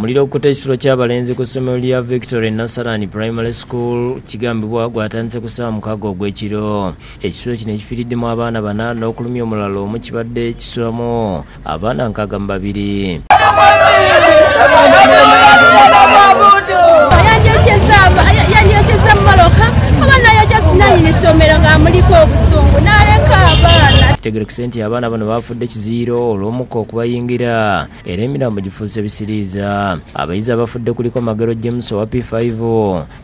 Omuliro okukutte ekisulo ky'ablenzi ku ssomero lya Victory Nursery Primary School kigambibwa gwatandise ku ssaawa 6 ogw'ekiro. Ekisulo kino ekifiiriddemu abaana 4 n'okulumya omulala omu kibadde kisulamu abaana 62. Kitegerekese nti abaana bano bafudde kiziiro olw'omukka okubayingira era emirambo gifuuse bisiriiza. Abayizi abafudde kuliko Magero James owa P5,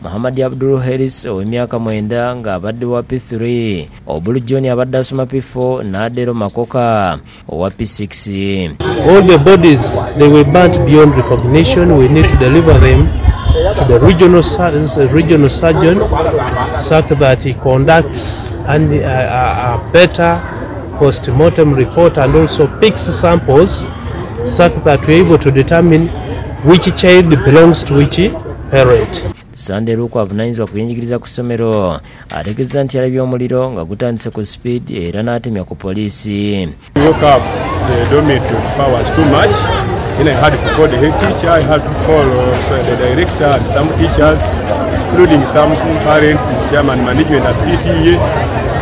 Muhammad Abdul Harris ow'emyaka 9 ng'abadde wa P3, Obulu John abadde asoma P4 n'Adero Makoka owa P6. All the bodies, they were burnt beyond recognition. We need to deliver them to the regional surgeon so that he conducts a better post-mortem report and also picks samples so that we're able to determine which child belongs to which parent. Sunday Luku avunaanyizibwa ku byenjigiriza ku ssomero ategeeza nti yalabye omuliro nga gutandise ku speed era n'atemya ku poliisi. Woke up, the dormitory fire was too much. Then I had to call the head teacher, I had to call the director and some teachers, including some parents, chairman, management at PTA.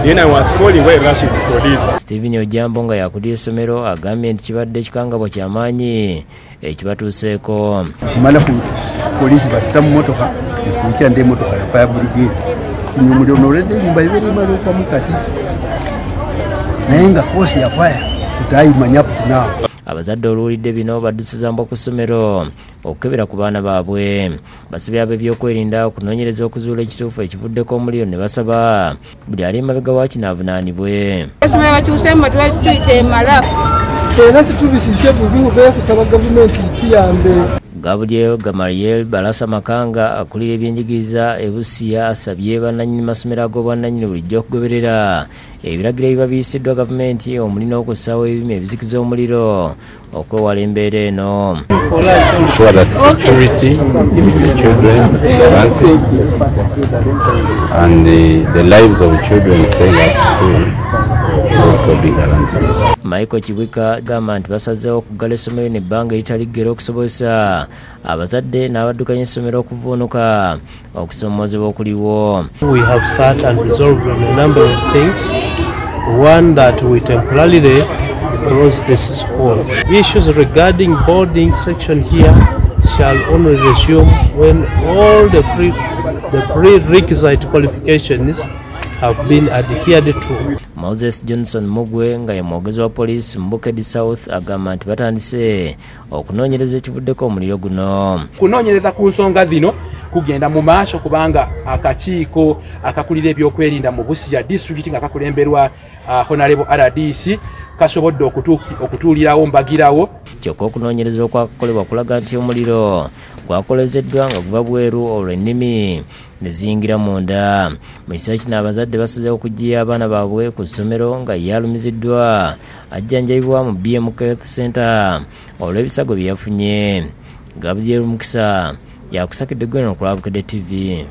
Then I was calling while rushing to police. Stephen Ojambo nga yakudde essomero agambye nti kibadde ekikangabo ky'amaanyi ekibatuuseeko. Mala ku poliisi batuta mu motoka ntuukira ndi emotoka ya fire brigade. Omuliro n'oledde nyumba ibiri malookamu kati naye nga koosi ya fire tutayimanya putunaawo. Abazadde oluwulidde bino baddusizambwa ku ssomero okukebera ku baana baabwe. Basabye ab'ebyokwerinda okunoonyereza okuzuula ekituufu ekivuddeko omuliro ne basaba buli ali emabega wa kino avunaanibwe. Essomero bakyuseemu tuyite emala era situbisisye bubi beekusaba gavumenti ituyambe. Gabriel Gamaliel Balasa Makanga akulira ebyenjigiriza e Busia asabye bannannyini masomero ag'obwannannyini bulijjo okugoberera ebiragiro ebiba biyisiddwa gavumenti omuli n'okussaawo ebirime ebizikiza omuliro okwewala embeera eno. Sure that security of children is guaranteed and the lives of children staying at school should also be guaranteed. Michael Kibwika gamba nti basazeewo okuggala essomero n'ebbanga eritali ggera okusobozesa abazadde n'abaddukanya essomero okuvuunuka okusomoozebwa okuliwo. We have sat and resolved on a number of things. One, that we temporarily close this school. Issues regarding boarding section here shall only resume when all the prerequisite qualifications have been adhered to. Moses Johnson Mugwe nga ye mwogezi wa poliisi mu Bukedde South agamba nti batandise okunoonyereza ekivuddeko omuliro guno. Kunoonyereza ku nsonga zino kugenda mu maaso kubanga akakiiko akakulira ebyokwerinda mu Busia district nga kakulemberwa Honorable RDC kasobodde okutuulirawo mbagirawo. Kyokka okunoonyereza okwakolebwa kulaga nti omuliro gwakolezeddwa nga guva bweru olw'ennimi ne ziyingira munda. Mu kiseera kino abazadde basazeewo okuggya abaana baabwe ku ssomero nga yalumiziddwa ajjanjabibwa mu BMK Health Center olw'ebisago bye yafunye. Gabriel Mukisa yakusakidde Guno ku Bukedde TV.